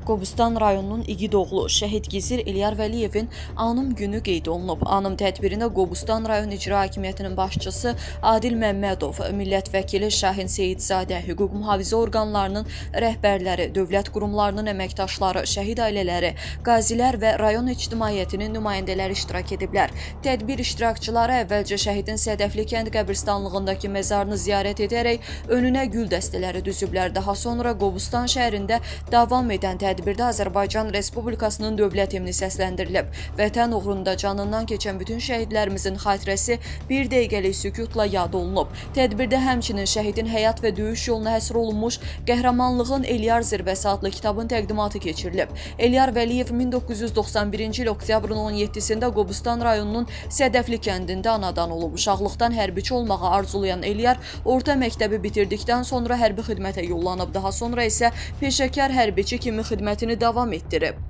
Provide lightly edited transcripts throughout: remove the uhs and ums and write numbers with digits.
Qobustan rayonunun İgidoğlu şəhid Gizir İlyar Vəliyevin anım günü qeyd olunub. Anım tədbirində Qobustan rayon icra hakimiyyətinin başçısı Adil Məmmədov, millət vəkili Şahin Seyidzadə, hüquq mühafizə orqanlarının rəhbərləri, dövlət qurumlarının əməkdaşları, şəhid ailələri, qazilər və rayon ictimaiyyətinin nümayəndələri iştirak ediblər. Tədbir iştirakçıları əvvəlcə şəhidin Sədəfli kənd qəbirstanlığındakı məzarını ziyarət edərək önünə gül dəstələri düzüblər. Daha sonra Qobustan şəhərində davam edən tədbirdə Azərbaycan Respublikasının dövlət himni səsləndirilib. Vətən uğrunda canından keçən bütün şəhidlərimizin xatirəsi bir dəqiqəlik sükutla yad olunub. Tədbirdə həmçinin şəhidin həyat və döyüş yoluna həsr olunmuş Qəhrəmanlığın Eliyar Zirvəsi adlı kitabın təqdimatı keçirilib. Eliyar Vəliyev 1991-ci il oktyabrın 17-sində Qobustan rayonunun Sədəfli kəndində anadan olub. Uşaqlıqdan hərbiçi olmağı arzulayan Eliyar orta məktəbi bitirdikdən sonra hərbi xidmətə yollanıb. Daha sonra isə peşəkar hərbiçi kimi xidmətini davam etdirib.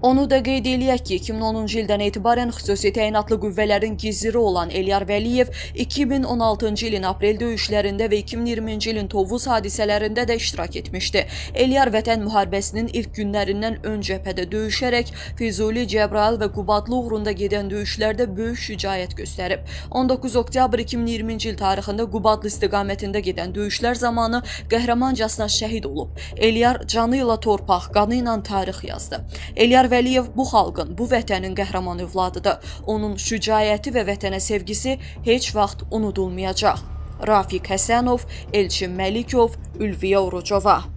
Onu da qeyd eləyək ki, 2010-cu ildən etibarən xüsusi təyinatlı qüvvələrin giziri olan Eliyar Vəliyev 2016-cı ilin aprel döyüşlərində və 2020-ci ilin Tovuz hadisələrində də iştirak etmişdi. Eliyar Vətən müharibəsinin ilk günlərindən ön cəbhədə döyüşərək Füzuli, Cəbrayıl və Qubadlı uğrunda gedən döyüşlərdə böyük şücaət göstərib. 19 oktyabr 2020-ci il tarixində Qubadlı istiqamətində gedən döyüşlər zamanı qəhrəmancasına şəhid olub. Eliyar canı ilə torpaq, qanı ilə tarix yazdı. Eliyar Vəliyev bu xalqın, bu vətənin qəhrəman övladıdır. Onun şücaəti və vətənə sevgisi heç vaxt unudulmayacaq. Rafiq Həsənov, Elçin Məlikov, Ülviyə Orucova.